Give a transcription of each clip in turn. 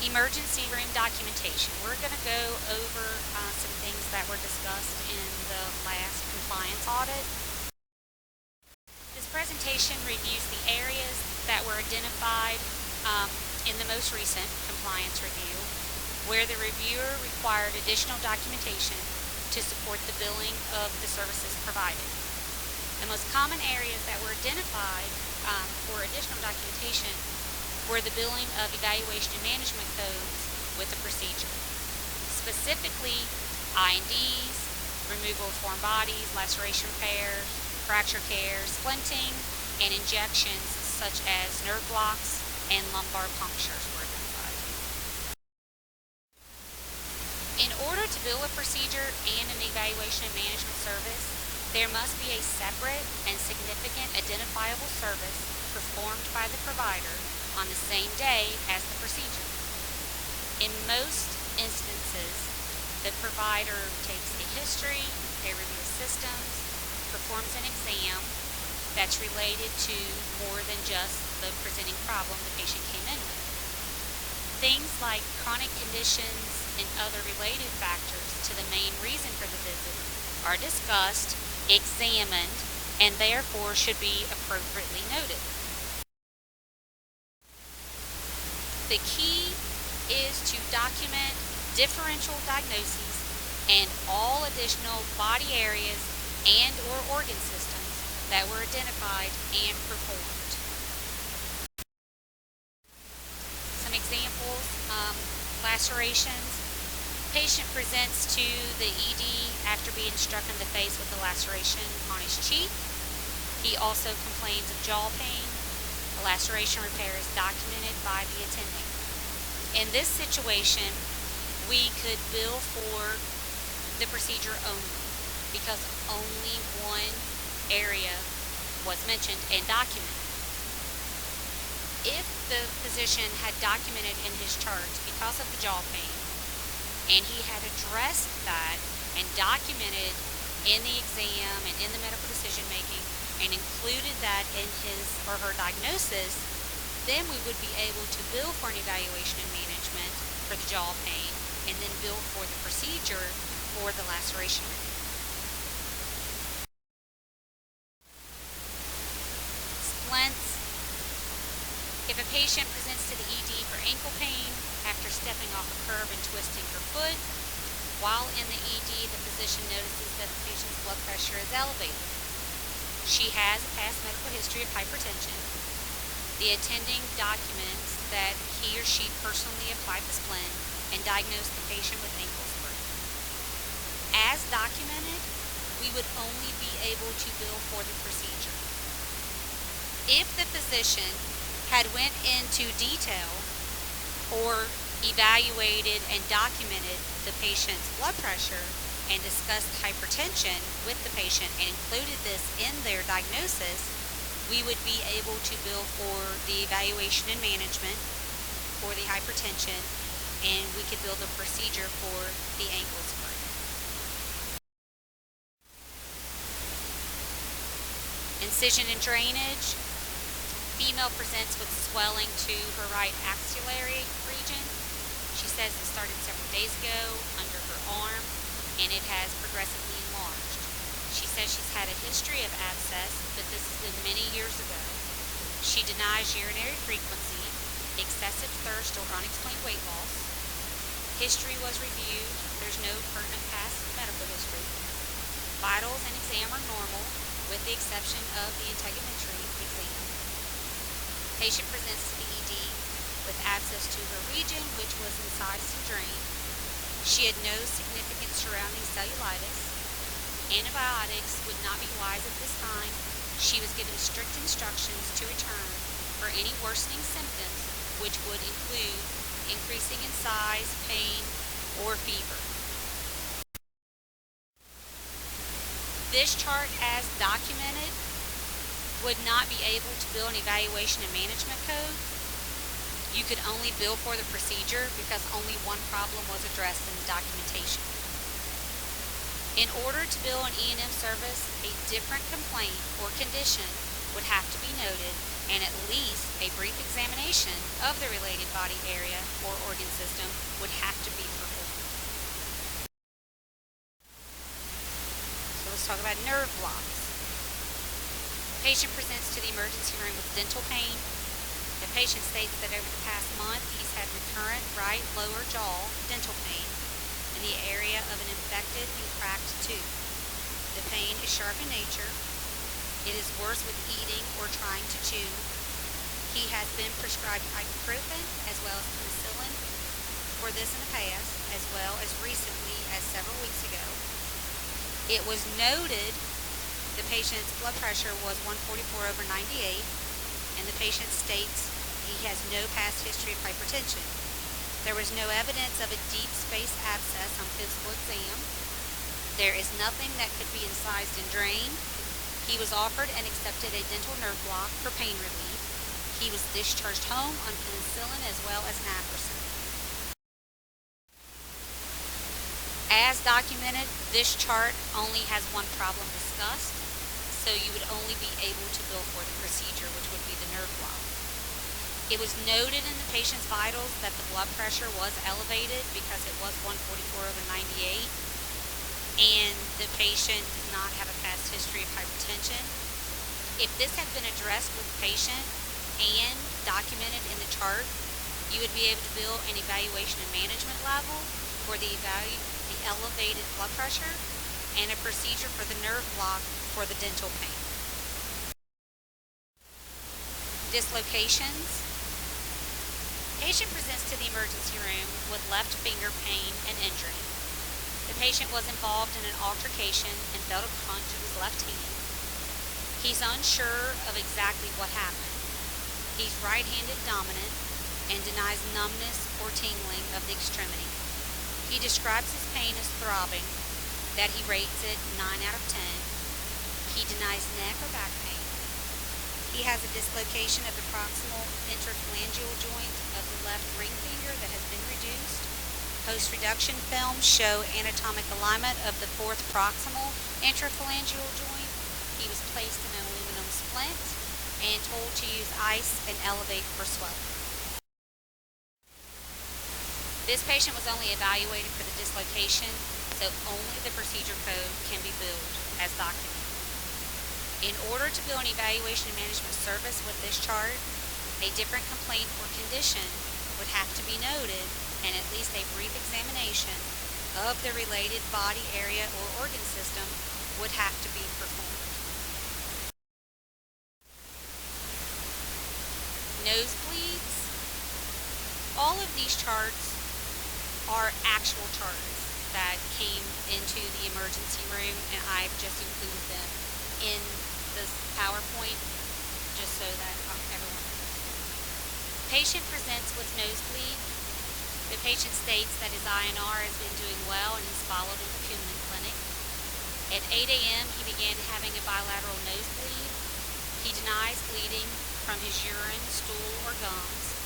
Emergency room documentation. We're going to go over some things that were discussed in the last compliance audit. This presentation reviews the areas that were identified in the most recent compliance review, where the reviewer required additional documentation to support the billing of the services provided. The most common areas that were identified for additional documentation were the billing of evaluation and management codes with the procedure. Specifically, INDs, removal of foreign bodies, laceration repairs, fracture care, splinting, and injections such as nerve blocks and lumbar punctures were identified. In order to bill a procedure and an evaluation and management service, there must be a separate and significant identifiable service performed by the provider on the same day as the procedure. In most instances, the provider takes a history, a review of systems, performs an exam that's related to more than just the presenting problem the patient came in with. Things like chronic conditions and other related factors to the main reason for the visit are discussed, examined, and therefore should be appropriately noted. The key is to document differential diagnoses and all additional body areas and or organ systems that were identified and performed. Some examples, lacerations. Patient presents to the ED after being struck in the face with a laceration on his cheek. He also complains of jaw pain. A laceration repair is documented by the attending. In this situation, we could bill for the procedure only because only one area was mentioned and documented. If the physician had documented in his charts because of the jaw pain, and he had addressed that and documented in the exam and in the medical decision making and included that in his or her diagnosis, then we would be able to bill for an evaluation and management for the jaw pain and then bill for the procedure for the laceration. Splints. If a patient presents to the ED for ankle pain after stepping off a curb and twisting her foot, while in the ED, the physician notices that the patient's blood pressure is elevated. She has a past medical history of hypertension. The attending documents that he or she personally applied the splint and diagnosed the patient with ankle sprain. As documented, we would only be able to bill for the procedure. If the physician had went into detail or evaluated and documented the patient's blood pressure and discussed hypertension with the patient and included this in their diagnosis, we would be able to bill for the evaluation and management for the hypertension, and we could bill the procedure for the ankle sprain. Incision and drainage. Female presents with swelling to her right axillary region. She says it started several days ago under her arm, and it has progressively enlarged. She says she's had a history of abscess, but this has been many years ago. She denies urinary frequency, excessive thirst, or unexplained weight loss. History was reviewed. There's no pertinent past medical history. Vitals and exam are normal, with the exception of the integumentary exam. Patient presents to the ED with abscess to her region, which was incised and drained. She had no significant surrounding cellulitis. Antibiotics would not be wise at this time. She was given strict instructions to return for any worsening symptoms, which would include increasing in size, pain, or fever. This chart, as documented, would not be able to bill an evaluation and management code. You could only bill for the procedure because only one problem was addressed in the documentation. In order to bill an E&M service, a different complaint or condition would have to be noted, and at least a brief examination of the related body area or organ system would have to be performed. So let's talk about nerve blocks. Patient presents to the emergency room with dental pain. The patient states that over the past month he's had recurrent right lower jaw dental pain in the area of an infected and cracked tooth. The pain is sharp in nature. It is worse with eating or trying to chew. He has been prescribed ibuprofen as well as penicillin for this in the past, as well as recently as several weeks ago. It was noted the patient's blood pressure was 144/98, and the patient states he has no past history of hypertension. There was no evidence of a deep space abscess on physical exam. There is nothing that could be incised and drained. He was offered and accepted a dental nerve block for pain relief. He was discharged home on penicillin as well as naproxen. As documented, this chart only has one problem discussed, so you would only be able to bill for the procedure, which would be the nerve block. It was noted in the patient's vitals that the blood pressure was elevated because it was 144/98, and the patient does not have a past history of hypertension. If this had been addressed with the patient and documented in the chart, you would be able to bill an evaluation and management level for the elevated blood pressure and a procedure for the nerve block for the dental pain. Dislocations. Patient presents to the emergency room with left finger pain and injury. The patient was involved in an altercation and felt a punch to his left hand. He's unsure of exactly what happened. He's right-handed dominant and denies numbness or tingling of the extremity. He describes his pain as throbbing, that he rates it 9 out of 10. He denies neck or back pain. He has a dislocation of the proximal interphalangeal joint of the left ring finger that has been reduced. Post-reduction films show anatomic alignment of the fourth proximal interphalangeal joint. He was placed in an aluminum splint and told to use ice and elevate for swelling. This patient was only evaluated for the dislocation, so only the procedure code can be billed as documented. In order to bill an evaluation and management service with this chart, a different complaint or condition would have to be noted, and at least a brief examination of the related body area or organ system would have to be performed. Nosebleeds. All of these charts are actual charts that came into the emergency room, and I've just included them in this PowerPoint just so that everyone knows. Patient presents with nosebleed. The patient states that his INR has been doing well and is followed in the Coumadin clinic. At 8 a.m. he began having a bilateral nosebleed. He denies bleeding from his urine, stool, or gums.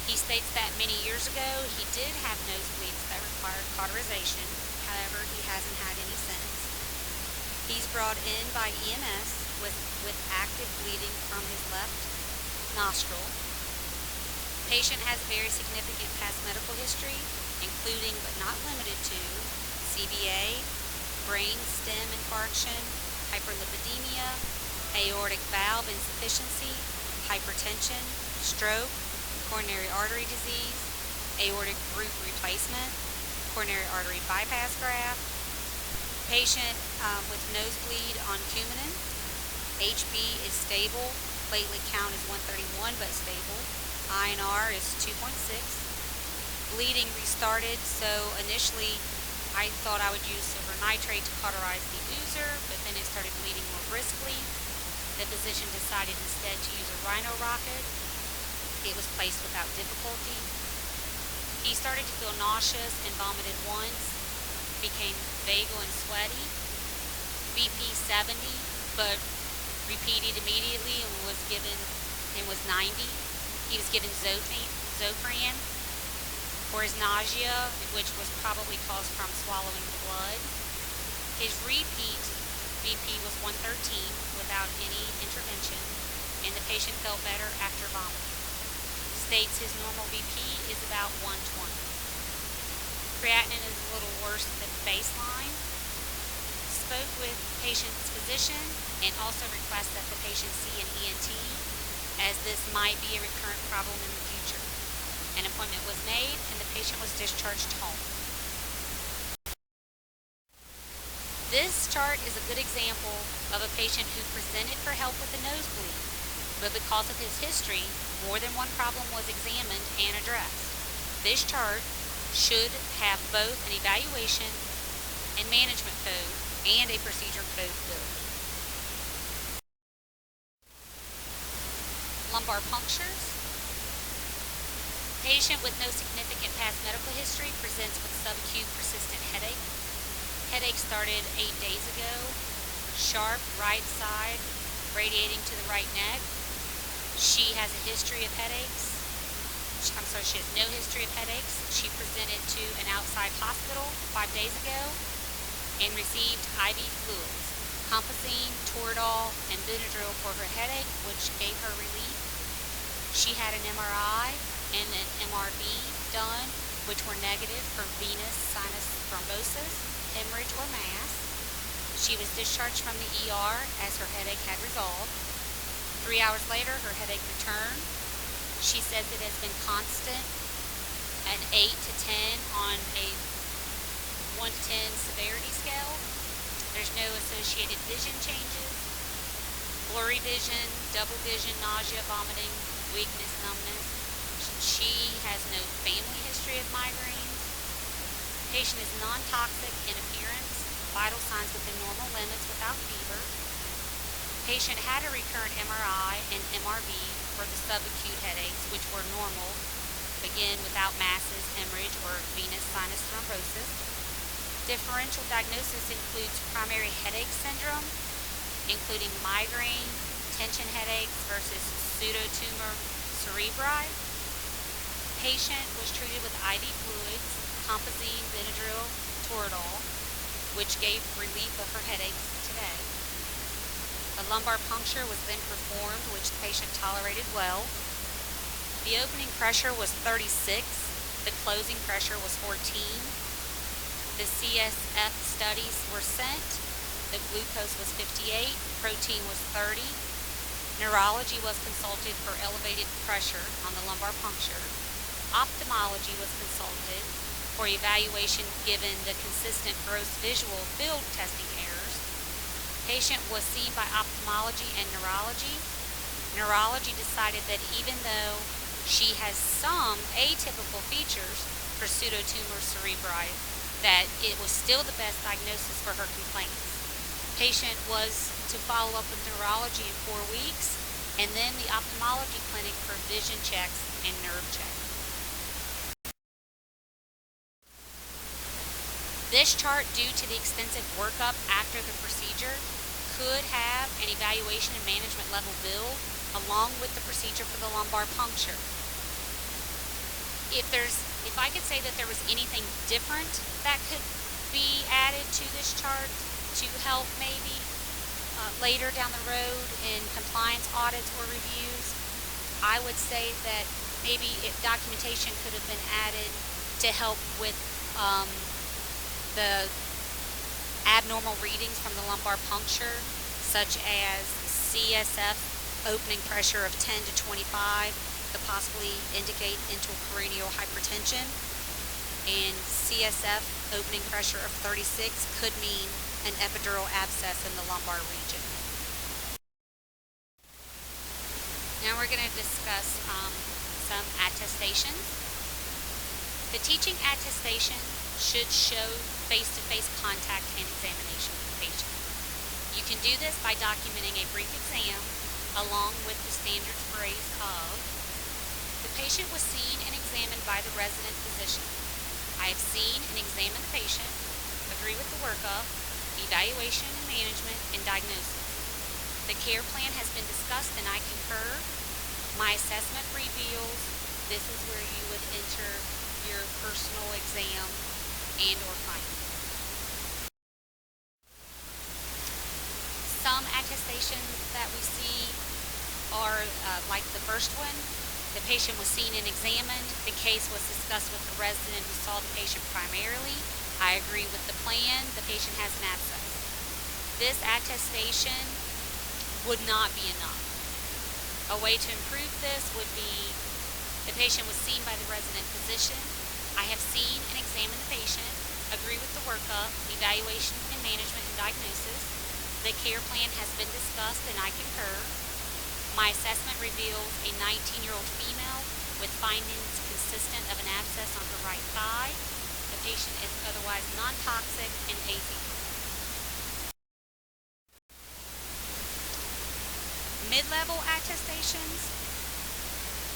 He states that many years ago he did have nosebleeds that required cauterization. However, he hasn't had any since. He's brought in by EMS with active bleeding from his left nostril. Patient has very significant past medical history, including but not limited to CVA, brain stem infarction, hyperlipidemia, aortic valve insufficiency, hypertension, stroke, coronary artery disease, aortic root replacement, coronary artery bypass graft. Patient with nosebleed on Coumadin. HB is stable. Platelet count is 131 but stable. INR is 2.6. Bleeding restarted, so initially I thought I would use silver nitrate to cauterize the oozer, but then it started bleeding more briskly. The physician decided instead to use a rhino rocket. It was placed without difficulty. He started to feel nauseous and vomited once, became vagal and sweaty. BP 70, but repeated immediately and was 90. He was given Zofran for his nausea, which was probably caused from swallowing the blood. His repeat BP was 113 without any intervention, and the patient felt better after vomiting. States his normal BP is about 110. Creatinine is a little worse than baseline. Spoke with patient's physician and also request that the patient see an ENT, as this might be a recurrent problem in the future. An appointment was made and the patient was discharged home. This chart is a good example of a patient who presented for help with a nosebleed, but because of his history, more than one problem was examined and addressed. This chart should have both an evaluation and management code and a procedure code built. Lumbar punctures. Patient with no significant past medical history presents with subacute persistent headache. Headache started 8 days ago. Sharp right side radiating to the right neck. She has a history of headaches. She has no history of headaches. She presented to an outside hospital 5 days ago and received IV fluids, Compazine, Toradol, and Benadryl for her headache, which gave her relief. She had an MRI and an MRV done, which were negative for venous sinus thrombosis, hemorrhage, or mass. She was discharged from the ER as her headache had resolved. 3 hours later, her headache returned. She says it has been constant, an 8 to 10 on a 1 to 10 severity scale. There's no associated vision changes, blurry vision, double vision, nausea, vomiting, weakness, numbness. She has no family history of migraines. Patient is non-toxic in appearance, vital signs within normal limits without fever. Patient had a recurrent MRI and MRV for the subacute headaches, which were normal, again without masses, hemorrhage, or venous sinus thrombosis. Differential diagnosis includes primary headache syndrome, including migraine, tension headaches versus pseudotumor cerebri. Patient was treated with IV fluids, Compazine, Benadryl, Toradol, which gave relief of her headaches today. A lumbar puncture was then performed, which the patient tolerated well. The opening pressure was 36. The closing pressure was 14. The CSF studies were sent. The glucose was 58. Protein was 30. Neurology was consulted for elevated pressure on the lumbar puncture. Ophthalmology was consulted for evaluation given the consistent gross visual field testing errors. Patient was seen by ophthalmology and neurology. Neurology decided that even though she has some atypical features for pseudotumor cerebri, that it was still the best diagnosis for her complaints. Patient was to follow up with neurology in 4 weeks, and then the ophthalmology clinic for vision checks and nerve checks. This chart, due to the extensive workup after the procedure, could have an evaluation and management level build along with the procedure for the lumbar puncture. If I could say that there was anything different that could be added to this chart to help maybe later down the road in compliance audits or reviews, I would say that maybe documentation could have been added to help with the abnormal readings from the lumbar puncture, such as CSF opening pressure of 10 to 25 could possibly indicate intracranial hypertension, and CSF opening pressure of 36 could mean an epidural abscess in the lumbar region. Now we're going to discuss some attestations. The teaching attestation should show face-to-face contact and examination with the patient. You can do this by documenting a brief exam along with the standard phrase of, the patient was seen and examined by the resident physician. I have seen and examined the patient, agree with the workup, evaluation and management, and diagnosis. The care plan has been discussed and I concur. My assessment reveals this is where you would enter your personal exam and or findings. Some attestations that we see are like the first one, The patient was seen and examined. The case was discussed with the resident who saw the patient primarily. I agree with the plan. The patient has an abscess. This attestation would not be enough. A way to improve this would be the patient was seen by the resident physician. I have seen and examined the patient, agree with the workup, evaluation and management and diagnosis. The care plan has been discussed and I concur. My assessment reveals a 19-year-old female with findings consistent of an abscess on her right thigh. The patient is otherwise non-toxic and hazy. Mid-level attestations.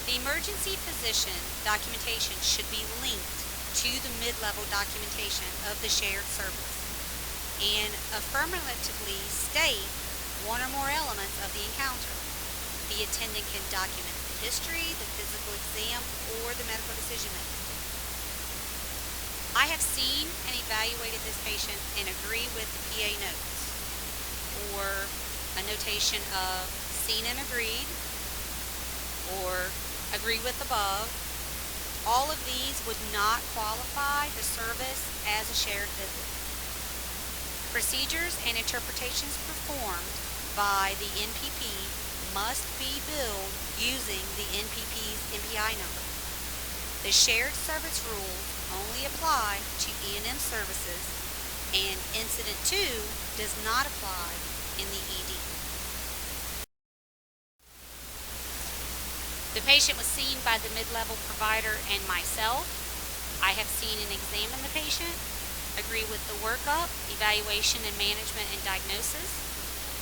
The emergency physician documentation should be linked to the mid-level documentation of the shared service and affirmatively state one or more elements of the encounter. The attendant can document the history, the physical exam, or the medical decision making. I have seen and evaluated this patient and agree with the PA notes, or a notation of seen and agreed, or agree with above. All of these would not qualify the service as a shared visit. Procedures and interpretations performed by the NPP must be billed using the NPP's NPI number. The shared service rules only apply to E&M services, and Incident 2 does not apply in the ED. The patient was seen by the mid-level provider and myself. I have seen and examined the patient, agree with the workup, evaluation and management and diagnosis.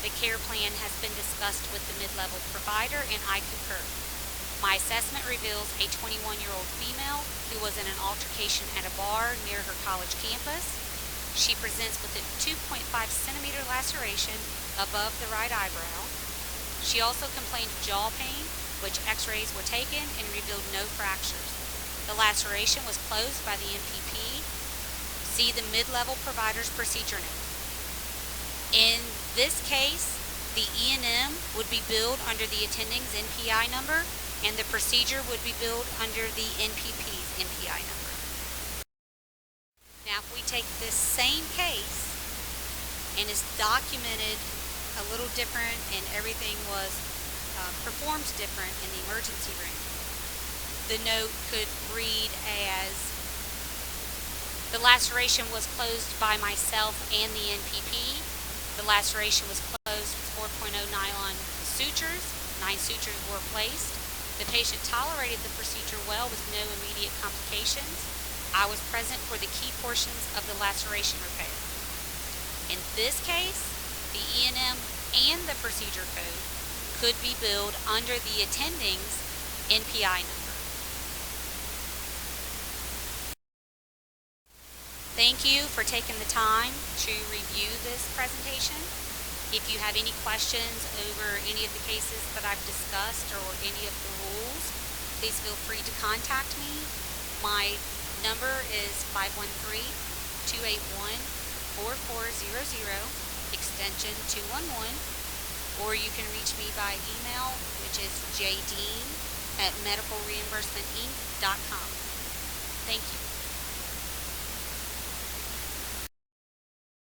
The care plan has been discussed with the mid-level provider and I concur. My assessment reveals a 21-year-old female who was in an altercation at a bar near her college campus. She presents with a 2.5 centimeter laceration above the right eyebrow. She also complained of jaw pain, which x-rays were taken and revealed no fractures. The laceration was closed by the NPP. See the mid-level provider's procedure note. In this case, the E&M would be billed under the attending's NPI number, and the procedure would be billed under the NPP's NPI number. Now, if we take this same case and it's documented a little different and everything was performed different in the emergency room, the note could read as, the laceration was closed by myself and the NPP. The laceration was closed with 4.0 nylon sutures. 9 sutures were placed. The patient tolerated the procedure well with no immediate complications. I was present for the key portions of the laceration repair. In this case, the E&M and the procedure code could be billed under the attending's NPI number. Thank you for taking the time to review this presentation. If you have any questions over any of the cases that I've discussed or any of the rules, please feel free to contact me. My number is 513-281-4400, extension 211. Or you can reach me by email, which is jdean@medicalreimbursementinc.com. Thank you.